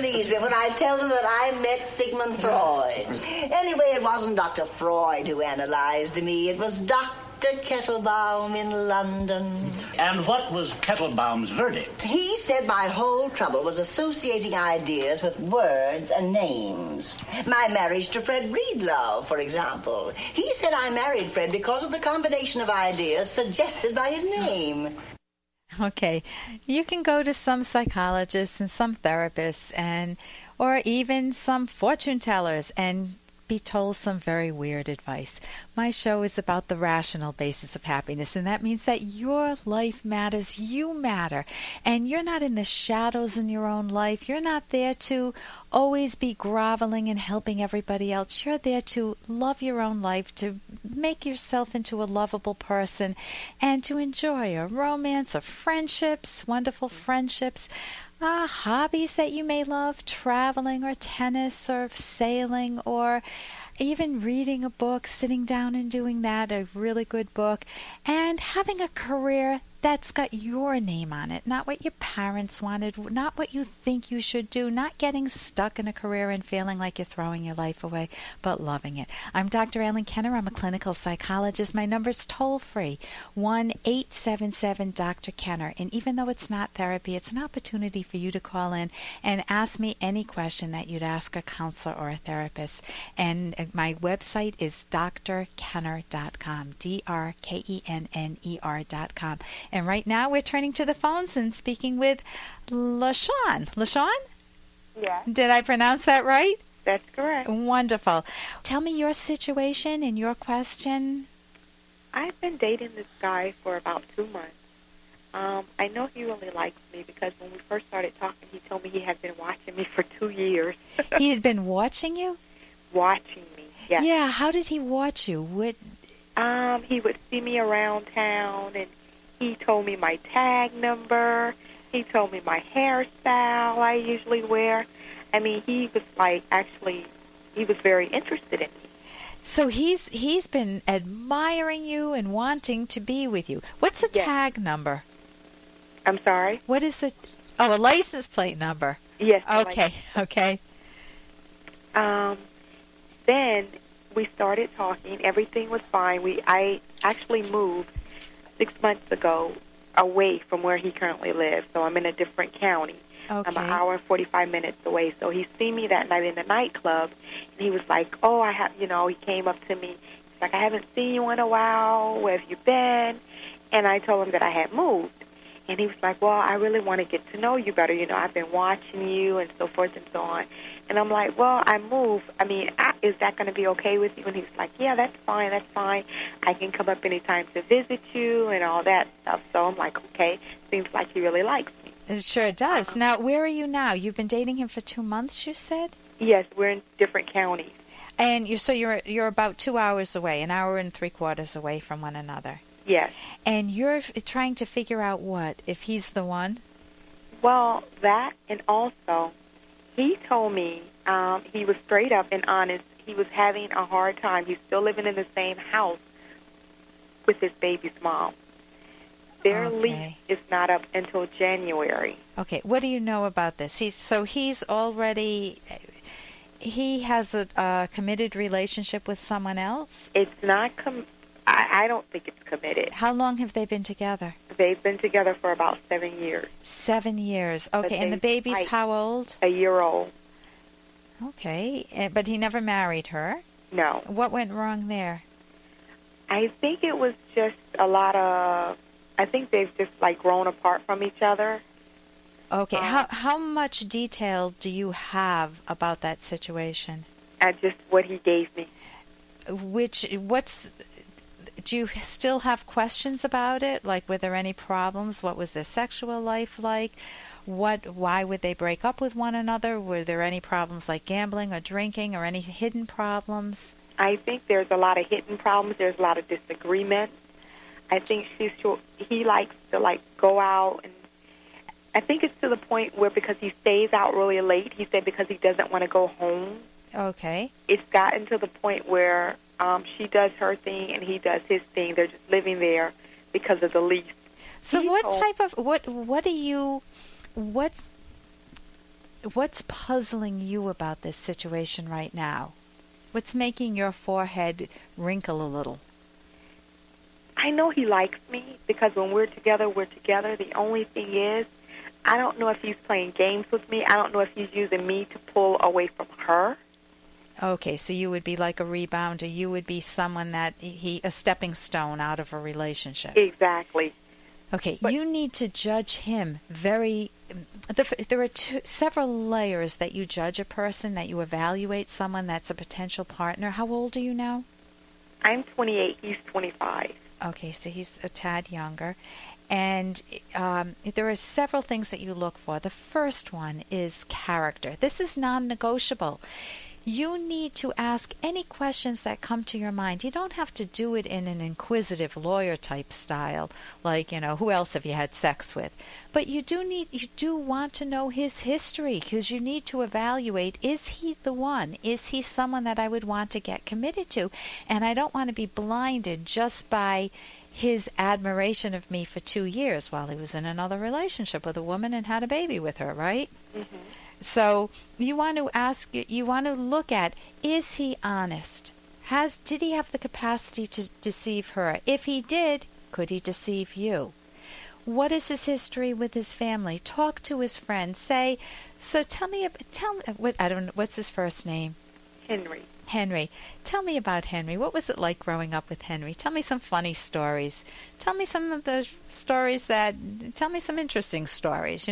believes me when I tell them that I met Sigmund Freud. Anyway, it wasn't Dr. Freud who analyzed me. It was Dr. Kettlebaum in London. And what was Kettlebaum's verdict? He said my whole trouble was associating ideas with words and names. My marriage to Fred Breedlove, for example. He said I married Fred because of the combination of ideas suggested by his name. Okay, you can go to some psychologists and some therapists or even some fortune tellers and be told some very weird advice. My show is about the rational basis of happiness, and that means that your life matters. You matter, and you're not in the shadows in your own life. You're not there to always be groveling and helping everybody else. You're there to love your own life, to make yourself into a lovable person, and to enjoy a romance, or friendships, wonderful friendships, hobbies that you may love, traveling or tennis or sailing or even reading a book, sitting down and doing that, a really good book, and having a career that's got your name on it, not what your parents wanted, not what you think you should do, not getting stuck in a career and feeling like you're throwing your life away, but loving it. I'm Dr. Ellen Kenner. I'm a clinical psychologist. My number's toll-free, 1-877-Dr. And even though it's not therapy, it's an opportunity for you to call in and ask me any question that you'd ask a counselor or a therapist. And my website is drkenner.com, drkenner.com. And right now we're turning to the phones and speaking with LaShawn. LaShawn? Yes. Did I pronounce that right? That's correct. Wonderful. Tell me your situation and your question. I've been dating this guy for about 2 months. I know he really likes me because when we first started talking, he told me he had been watching me for 2 years. He had been watching you? Watching me, yes. Yeah, how did he watch you? He would see me around town, and he told me my tag number. He told me my hairstyle I usually wear. I mean, he was he was very interested in me. So he's been admiring you and wanting to be with you. What's a tag number? I'm sorry? What is it? Oh, a license plate number. Yes. Okay. Then we started talking. Everything was fine. I actually moved 6 months ago away from where he currently lives, so I'm in a different county. Okay. I'm an hour and 45 minutes away. So he seen me that night in the nightclub, and he was like, he came up to me. He's like, I haven't seen you in a while. Where have you been? And I told him that I had moved. And he was like, well, I really want to get to know you better. I've been watching you and so forth and so on. And I'm like, well, I moved. I mean, is that going to be okay with you? And he's like, yeah, that's fine. I can come up anytime to visit you and all that stuff. So I'm like, okay, seems like he really likes me. It sure does. Now, where are you now? You've been dating him for 2 months, you said? Yes, we're in different counties. And you're about 2 hours away, an hour and 3/4 away from one another. Yes. And you're trying to figure out what, if he's the one? Well, that, and also, he told me he was straight up and honest. He was having a hard time. He's still living in the same house with his baby's mom. Their lease is not up until January. Okay. What do you know about this? He has a committed relationship with someone else? It's not I don't think it's committed. How long have they been together? They've been together for about 7 years. 7 years. Okay. And the baby's how old? A year old. Okay. But he never married her? No. What went wrong there? I think it was just I think they've just grown apart from each other. Okay. How much detail do you have about that situation? Just what he gave me. Do you still have questions about it? Like, were there any problems? What was their sexual life like? Why would they break up with one another? Were there any problems like gambling or drinking or any hidden problems? I think there's a lot of hidden problems. There's a lot of disagreements. I think he likes to go out, and I think it's to the point where because he stays out really late, he said because he doesn't want to go home. Okay. It's gotten to the point where she does her thing and he does his thing. They're just living there because of the lease. So what what's puzzling you about this situation right now? What's making your forehead wrinkle a little? I know he likes me because when we're together, we're together. The only thing is, I don't know if he's playing games with me. I don't know if he's using me to pull away from her. Okay, so you would be like a rebounder. You would be someone that a stepping stone out of a relationship. Exactly. Okay, but you need to judge him very. There are several layers that you judge a person, that you evaluate someone that's a potential partner. How old are you now? I'm 28. He's 25. Okay, so he's a tad younger. And there are several things that you look for. The first one is character. This is non-negotiable. You need to ask any questions that come to your mind. You don't have to do it in an inquisitive lawyer type style, like, who else have you had sex with? But you do want to know his history, because you need to evaluate, is he the one? Is he someone that I would want to get committed to? And I don't want to be blinded just by his admiration of me for 2 years while he was in another relationship with a woman and had a baby with her, right? Mm-hmm. So you want to look at, is he honest? Did he have the capacity to deceive her? If he did, could he deceive you? What is his history with his family? Talk to his friends. Say, so tell me what's his first name? Henry. Tell me about Henry. What was it like growing up with Henry? Tell me some funny stories. Tell me some of the stories tell me some interesting stories.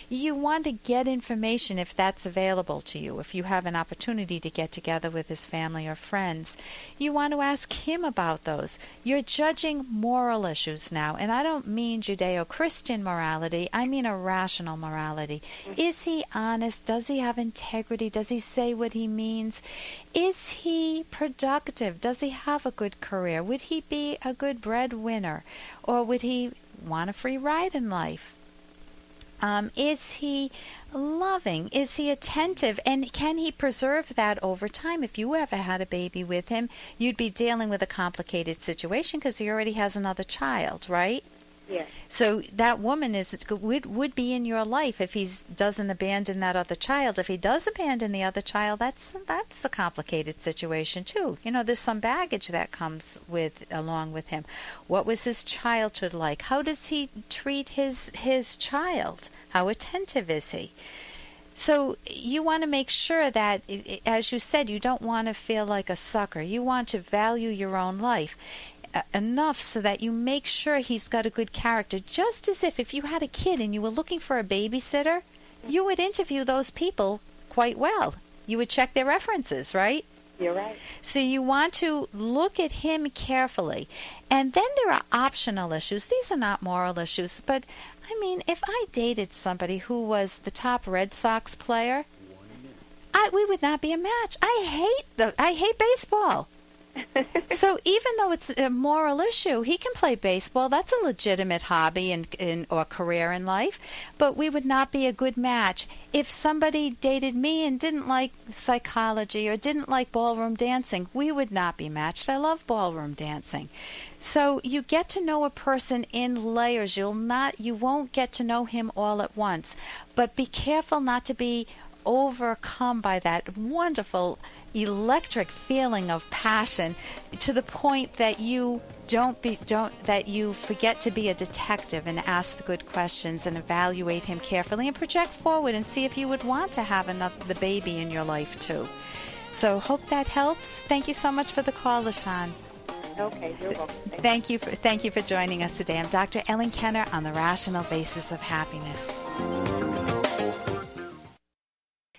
You want to get information if that's available to you. If you have an opportunity to get together with his family or friends, you want to ask him about those. You're judging moral issues now, and I don't mean Judeo-Christian morality. I mean a rational morality. Is he honest? Does he have integrity? Does he say what he means? Is he productive? Does he have a good career? Would he be a good breadwinner? Or would he want a free ride in life? Is he loving? Is he attentive? And can he preserve that over time? If you ever had a baby with him, you'd be dealing with a complicated situation because he already has another child, right? Yes. So that woman would be in your life if he doesn't abandon that other child. If he does abandon the other child, that's a complicated situation too. There's some baggage that comes along with him. What was his childhood like? How does he treat his child? How attentive is he? So you want to make sure that, as you said, you don't want to feel like a sucker. You want to value your own life enough so that you make sure he's got a good character. Just as if you had a kid and you were looking for a babysitter, you would interview those people quite well. You would check their references, right? You're right. So you want to look at him carefully. And then there are optional issues. These are not moral issues, but if I dated somebody who was the top Red Sox player, we would not be a match. I hate baseball. So even though it's a moral issue, he can play baseball. That's a legitimate hobby or career in life. But we would not be a good match. If somebody dated me and didn't like psychology or didn't like ballroom dancing, we would not be matched. I love ballroom dancing. So you get to know a person in layers. You won't get to know him all at once. But be careful not to be overcome by that wonderful electric feeling of passion to the point that you forget to be a detective and ask the good questions and evaluate him carefully and project forward and see if you would want to have the baby in your life too. So hope that helps. Thank you so much for the call, LaShawn. Okay, you're welcome. Thank you for joining us today. I'm Dr. Ellen Kenner on the Rational Basis of Happiness.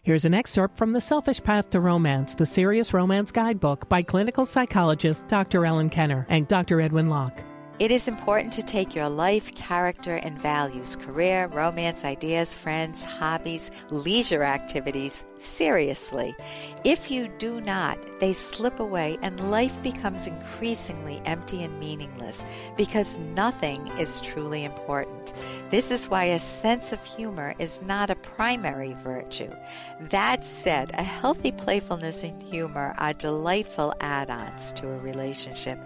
Here's an excerpt from The Selfish Path to Romance, the Serious Romance Guidebook by clinical psychologist Dr. Ellen Kenner and Dr. Edwin Locke. It is important to take your life, character, and values, career, romance, ideas, friends, hobbies, leisure activities seriously. If you do not, they slip away and life becomes increasingly empty and meaningless because nothing is truly important. This is why a sense of humor is not a primary virtue. That said, a healthy playfulness and humor are delightful add-ons to a relationship.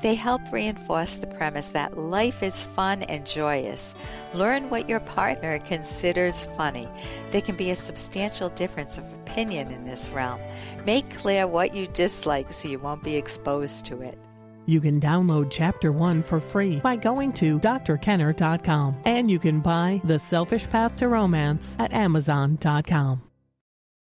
They help reinforce the premise that life is fun and joyous. Learn what your partner considers funny. There can be a substantial difference of opinion in this realm. Make clear what you dislike so you won't be exposed to it. You can download Chapter 1 for free by going to drkenner.com. And you can buy The Selfish Path to Romance at amazon.com.